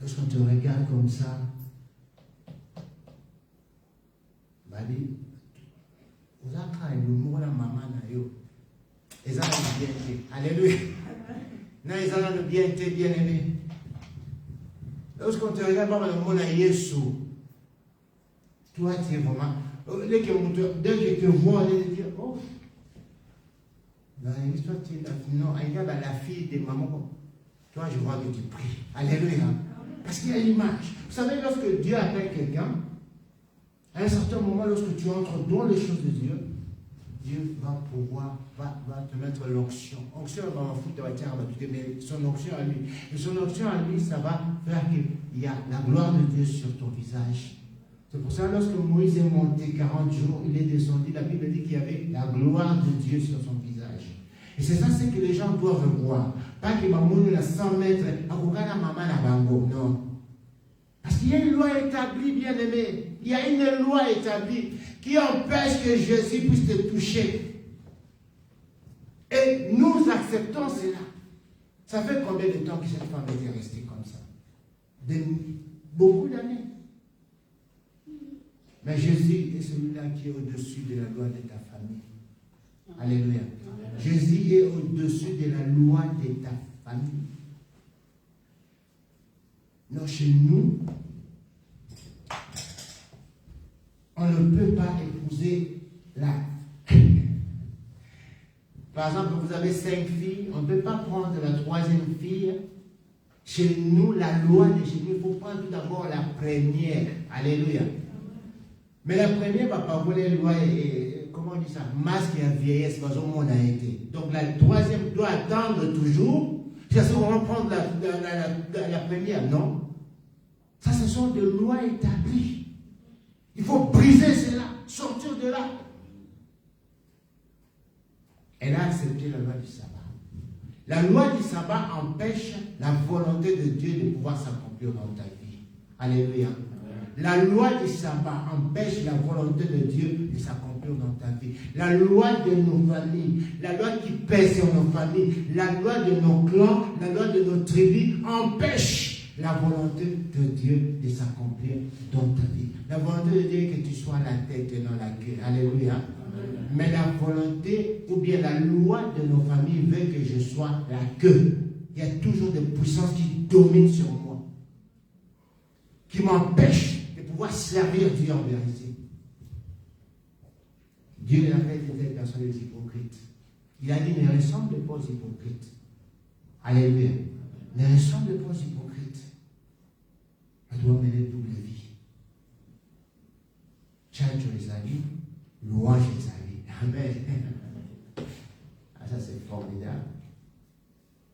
Lorsqu'on te regarde comme ça, Bali, vous avez le mot la maman na yo. Ils ont le bien-été. Alléluia. Non, ils ont le bien-été, bien-aimé. Lorsqu'on te regarde, le mot na Yesu. Toi, tu es vraiment. Dès que tu te vois, on te dit, oh. Dans l'histoire, tu es non, il y a la fille de maman. Toi, je vois que tu pries. Alléluia. Parce qu'il y a l'image. Vous savez, lorsque Dieu appelle quelqu'un, à un certain moment, lorsque tu entres dans les choses de Dieu, Dieu va pouvoir, va te mettre l'onction. Onction, on va foutre, mais son onction à lui. Et son onction à lui, ça va faire qu'il y a la gloire de Dieu sur ton visage. C'est pour ça, lorsque Moïse est monté 40 jours, il est descendu, la Bible dit qu'il y avait la gloire de Dieu sur son visage. Et c'est ça, c'est que les gens doivent voir. Pas que Mamoun a 100 mètres, non. Parce qu'il y a une loi établie, bien-aimé. Il y a une loi établie qui empêche que Jésus puisse te toucher. Et nous acceptons cela. Ça fait combien de temps que cette femme était restée comme ça? Beaucoup d'années. Mais Jésus est celui-là qui est au-dessus de la loi de ta famille. Alléluia. Jésus est au-dessus de la loi de ta famille. Non, chez nous, on ne peut pas épouser la. Par exemple, vous avez 5 filles, on ne peut pas prendre la 3e fille. Chez nous, la loi de chez nous, il faut prendre tout d'abord la première. Alléluia. Mais la première va pas voler la loi et comment on dit ça? Masque et vieillesse, parce que monde a été. Donc la 3e doit attendre toujours. Ça se va prendre la première, non? Ça, ce sont des lois établies. Il faut briser cela, sortir de là. Elle a accepté la loi du sabbat. La loi du sabbat empêche la volonté de Dieu de pouvoir s'accomplir dans ta vie. Alléluia. La loi du sabbat empêche la volonté de Dieu de s'accomplir dans ta vie. La loi de nos familles, la loi qui pèse sur nos familles, la loi de nos clans, la loi de nos tribus empêche la volonté de Dieu de s'accomplir dans ta vie. La volonté de Dieu est que tu sois la tête et non la queue. Alléluia. Amen. Mais la volonté ou bien la loi de nos familles veut que je sois la queue. Il y a toujours des puissances qui dominent sur moi, qui m'empêchent de pouvoir servir Dieu en vérité. Dieu n'a pas été des personnes hypocrites. Il a dit, ne ressemble pas aux hypocrites. Alléluia. Ne ressemble pas aux hypocrites. Elle doit mener double vie. Church les amis, louange les amis. Amen. Ah, ça c'est formidable.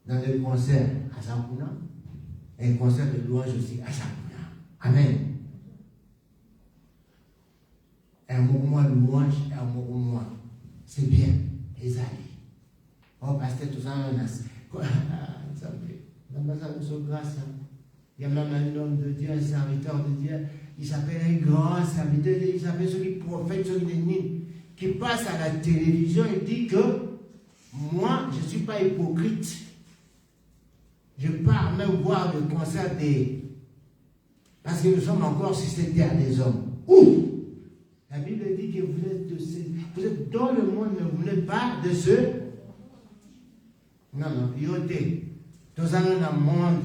Dans le concert à Sampuna, un concert de louange aussi à Sampuna. Amen. Un mouvement louange et un mouvement, c'est bien, les amis. Oh, pasteur, tout ça, on a. Grâce. Il y a même un homme de Dieu, un serviteur de Dieu. Il s'appelle un grand serviteur. Il s'appelle celui prophète, celui d'ennemi, qui passe à la télévision et dit que moi, je ne suis pas hypocrite. Je pars même voir le concert des. Parce que nous sommes encore sur cette terre des hommes. Où la Bible dit que vous êtes dans le monde, mais vous n'êtes pas de ceux. Non, yote. Tous allons dans le monde,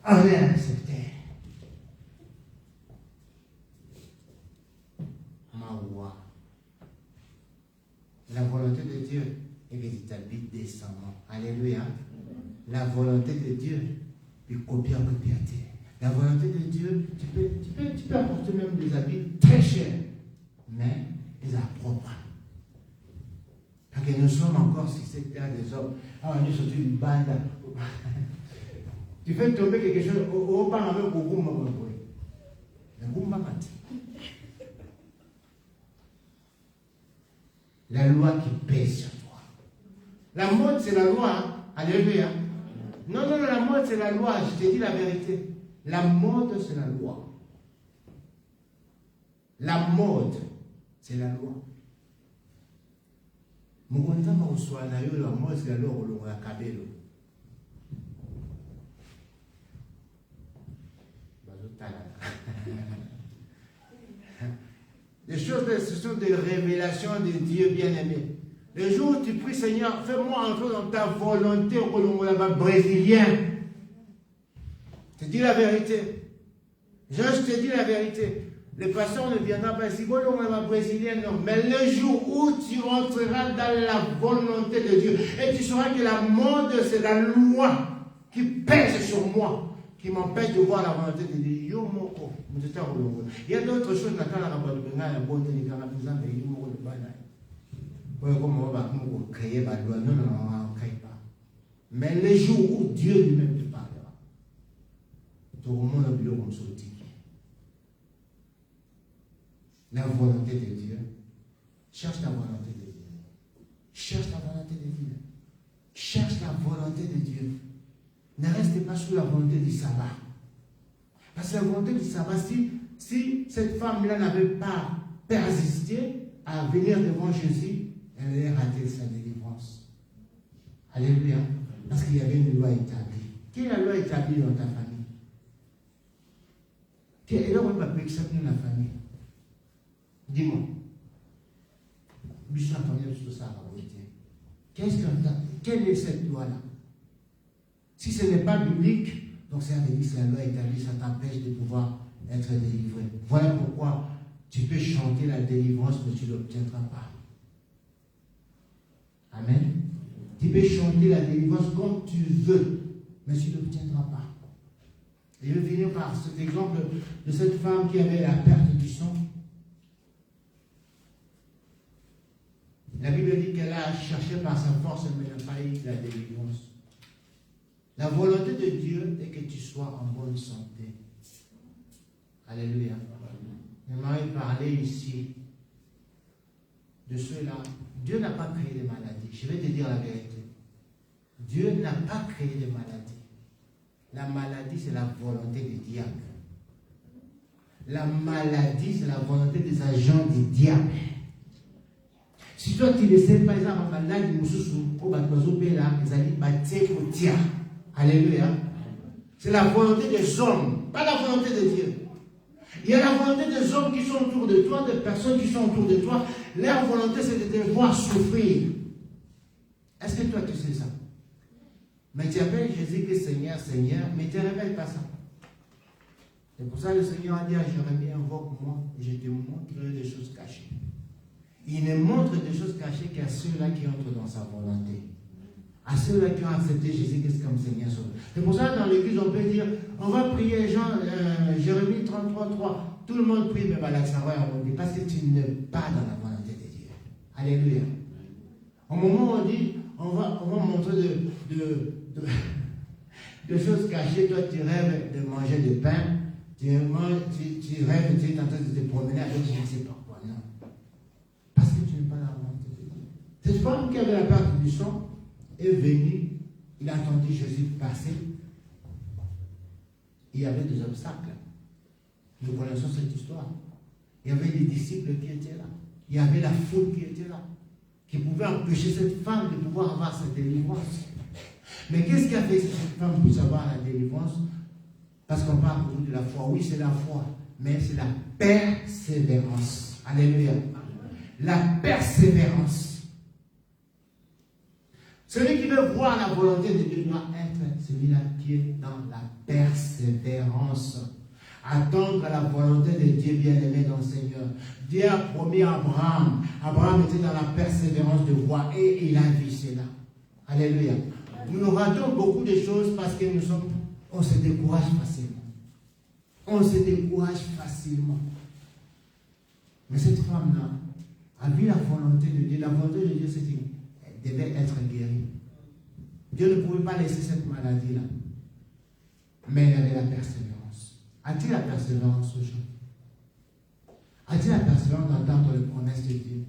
on est accepté. La volonté de Dieu est que tu t'habites décemment. Alléluia. La volonté de Dieu, puis copier. La volonté de Dieu, tu peux apporter même des habits très chers, mais ils approprent. Parce que nous sommes encore sur cette terre des hommes. Ah, on est sorti d'une bande. Tu fais tomber quelque chose, au pas avec beaucoup de monde. La loi qui pèse sur toi. La mode, c'est la loi. Hein? Alléluia. Non, la mode, c'est la loi. Je te dis la vérité. La mode, c'est la loi. La mode, c'est la loi. La mode, c'est la loi. Les choses, ce sont des révélations de Dieu bien-aimé. Le jour où tu pries, Seigneur, fais-moi entrer dans ta volonté au Colombo brésilien. Je te dis la vérité. Je te dis la vérité. Le pasteur ne viendra pas ici, Colombo brésilien, non. Mais le jour où tu entreras dans la volonté de Dieu, et tu sauras que la mode, c'est la loi qui pèse sur moi, qui m'empêche de voir la volonté de Dieu. Il y a d'autres choses dans la mais le jour où Dieu lui-même te parlera, tout le monde a vu comme ça. La volonté de Dieu. Cherche la volonté de Dieu. Cherche la volonté de Dieu. Cherche la volonté de Dieu. Ne restez pas sous la volonté du sabbat. Parce que la volonté du sabbat, si cette femme-là n'avait pas persisté à venir devant Jésus, elle allait rater sa délivrance. Alléluia. Parce qu'il y avait une loi établie. Quelle est la loi établie dans ta famille? Quelle est la loi établie dans la famille? Dis-moi. Quelle est cette loi-là? Si ce n'est pas biblique, donc c'est la loi établie, ça t'empêche de pouvoir être délivré. Voilà pourquoi tu peux chanter la délivrance, mais tu ne l'obtiendras pas. Amen. Tu peux chanter la délivrance comme tu veux, mais tu ne l'obtiendras pas. Et je vais finir par cet exemple de cette femme qui avait la perte du sang. La Bible dit qu'elle a cherché par sa force, mais n'a pas eu la délivrance. La volonté de Dieu est que tu sois en bonne santé. Alléluia. J'aimerais parler ici de ceux-là. Dieu n'a pas créé des maladies. Je vais te dire la vérité. Dieu n'a pas créé des maladies. La maladie, c'est la volonté du diable. La maladie, c'est la volonté des agents du diable. Si toi, tu ne sais pas, exemple, maladie, alléluia. C'est la volonté des hommes, pas la volonté de Dieu. Il y a la volonté des hommes qui sont autour de toi, des personnes qui sont autour de toi. Leur volonté, c'est de te voir souffrir. Est-ce que toi, tu sais ça? Mais tu appelles Jésus-Christ Seigneur, Seigneur, mais tu ne révèles pas ça. C'est pour ça que le Seigneur a dit à Jérémie, invoque-moi et je te montrerai des choses cachées. Il ne montre des choses cachées qu'à ceux-là qui entrent dans sa volonté. À ceux-là qui ont accepté Jésus-Christ comme Seigneur Sauveur. C'est pour ça que dans l'église, on peut dire, on va prier Jérémie 33:3. Tout le monde prie, mais la savoir parce que tu n'es pas dans la volonté de Dieu. Alléluia. Au moment où on dit, on va montrer de choses cachées, toi tu rêves de manger du pain, tu rêves, tu es en train de te promener avec je ne sais pas quoi. Non. Parce Cette femme qui avait la perte du sang est venue, il a entendu Jésus passer. Il y avait des obstacles. Nous connaissons cette histoire. Il y avait des disciples qui étaient là. Il y avait la foule qui était là, qui pouvait empêcher cette femme de pouvoir avoir sa délivrance. Mais qu'est-ce qui a fait cette femme pour savoir la délivrance? Parce qu'on parle beaucoup de la foi. Oui, c'est la foi, mais c'est la persévérance. Alléluia. La persévérance. Celui qui veut voir la volonté de Dieu doit être celui-là qui est dans la persévérance. Attendre la volonté de Dieu bien-aimé dans le Seigneur. Dieu a promis à Abraham. Abraham était dans la persévérance de voir et il a vu cela. Alléluia. Nous ratons beaucoup de choses parce que on se décourage facilement. On se décourage facilement. Mais cette femme-là a vu la volonté de Dieu. La volonté de Dieu, c'était qu'elle devait être guérie. Dieu ne pouvait pas laisser cette maladie-là. Mais elle avait la persévérance. A-t-il la persévérance aujourd'hui? A-t-il la persévérance d'entendre les promesses de Dieu?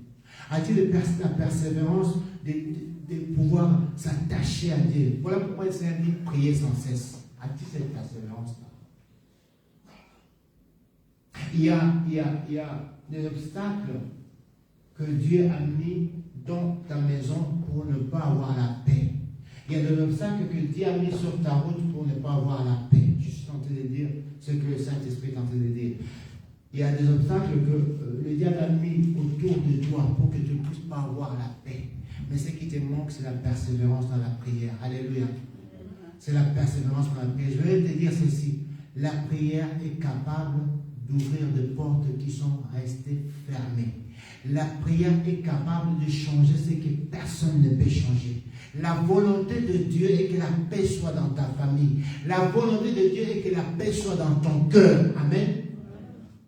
A-t-il la persévérance de pouvoir s'attacher à Dieu? Voilà pourquoi il s'est dit prier sans cesse. A-t-il cette persévérance-là? Il y a des obstacles que Dieu a mis dans ta maison pour ne pas avoir la paix. Il y a des obstacles que Dieu a mis sur ta route pour ne pas avoir la paix. Je suis tenté de dire ce que le Saint-Esprit est tenté de dire. Il y a des obstacles que le diable a mis autour de toi pour que tu ne puisses pas avoir la paix. Mais ce qui te manque, c'est la persévérance dans la prière. Alléluia. C'est la persévérance dans la prière. Je vais te dire ceci. La prière est capable d'ouvrir des portes qui sont restées fermées. La prière est capable de changer ce que personne ne peut changer. La volonté de Dieu est que la paix soit dans ta famille. La volonté de Dieu est que la paix soit dans ton cœur. Amen.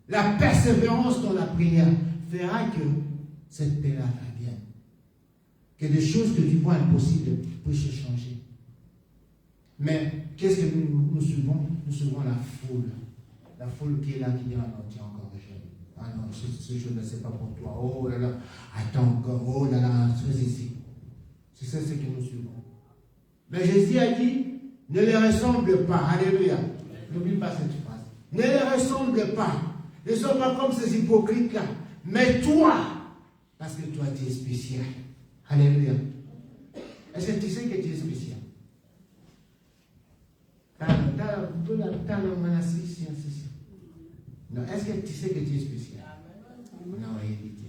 La persévérance dans la prière fera que cette paix-là vienne. Que des choses que tu vois impossibles puissent se changer. Mais qu'est-ce que nous suivons? Nous suivons la foule. La foule qui est là, qui dit, ah non, tiens encore, ah non, ce chose-là, c'est pas pour toi. Oh là là, attends encore, oh là là, c'est ici. C'est ça ce que nous suivons. Mais Jésus a dit, ne les ressemble pas. Alléluia. N'oublie pas cette phrase. Ne les ressemble pas. Ne sois pas comme ces hypocrites-là. Mais toi, parce que toi, tu es spécial. Alléluia. Est-ce que tu sais que tu es spécial? Non, est-ce que tu sais que tu es spécial? Non, il dit,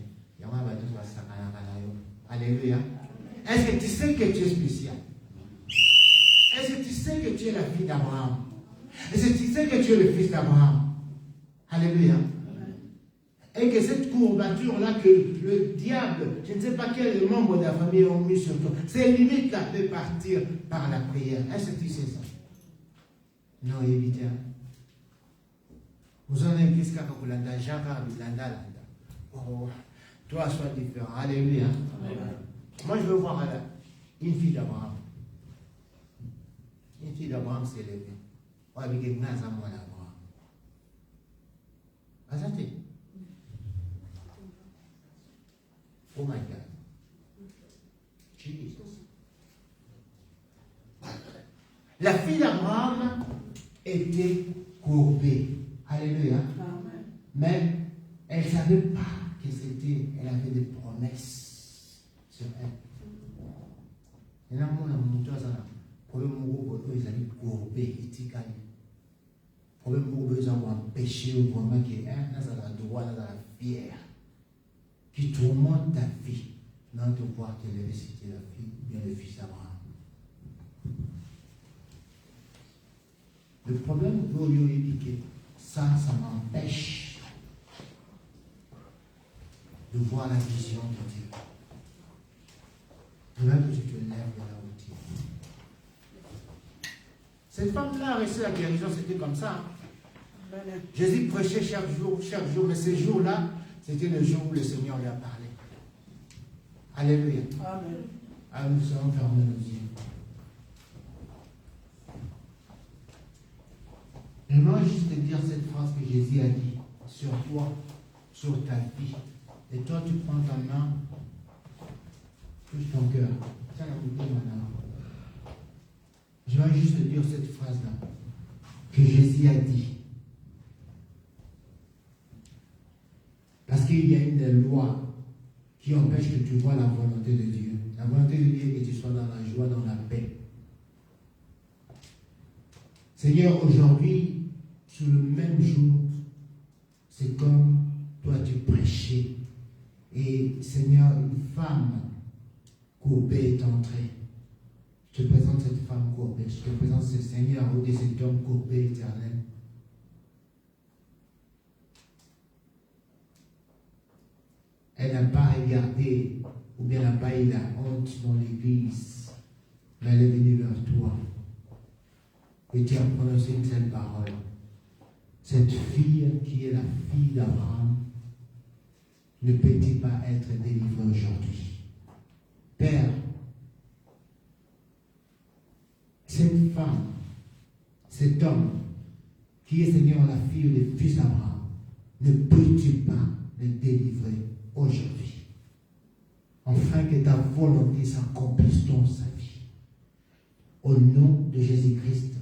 alléluia. Est-ce que tu sais que tu es spécial? Est-ce que tu sais que tu es la fille d'Abraham? Est-ce que tu sais que tu es le fils d'Abraham? Alléluia. Et que cette courbature-là que le diable, je ne sais pas quels membres de la famille ont mis sur toi, ces limites-là peuvent partir par la prière. Est-ce que tu sais ça? Non, évitez. Vous en avez plus qu'à Kakulanda, Jacques, Landa. Oh, toi, sois différent. Alléluia. Moi, je veux voir une fille d'Abraham. Une fille d'Abraham s'est élevée. Oh, avec une naze à moi d'Abraham. Azate. Oh my God. Jesus. La fille d'Abraham était courbée. Alléluia. Amen. Mais elle ne savait pas que c'était, elle avait des promesses sur elle. Et là, moi, pour le mot, ils allaient courber, ils allaient. Pour le mot, ils ont un péché au moment qui est un, là, ça a le droit, là, ça a la fière, qui tourmente ta vie, non de voir qu'elle avait cité la fille, bien le fils d'Abraham. Le problème, ça m'empêche de voir la vision de Dieu. Il faut que tu te lèves de là où tu es. Cette femme-là a reçu la guérison, c'était comme ça. Jésus prêchait chaque jour, mais ce jour-là, c'était le jour où le Seigneur lui a parlé. Alléluia. Amen. Alors nous serons fermés nos yeux. J'aimerais juste te dire cette phrase que Jésus a dit sur toi, sur ta vie. Et toi, tu prends ta main touche ton cœur. Ça va vous dire maintenant. Je vais juste dire cette phrase-là que Jésus a dit. Parce qu'il y a une loi qui empêche que tu vois la volonté de Dieu. La volonté de Dieu est que tu sois dans la joie, dans la paix. Seigneur, aujourd'hui, sur le même jour, c'est comme toi tu prêchais. Et Seigneur, une femme courbée est entrée. Je te présente cette femme courbée. Je te présente ce Seigneur ou de cet homme courbé éternel. Elle n'a pas regardé ou bien n'a pas eu la honte dans l'église, mais elle est venue vers toi. Et tu as prononcé une seule parole. Cette fille qui est la fille d'Abraham ne peut-il pas être délivrée aujourd'hui? Père, cette femme, cet homme qui est Seigneur la fille ou le fils d'Abraham, ne peux-tu pas le délivrer aujourd'hui, afin que ta volonté s'accomplisse dans sa vie. Au nom de Jésus-Christ,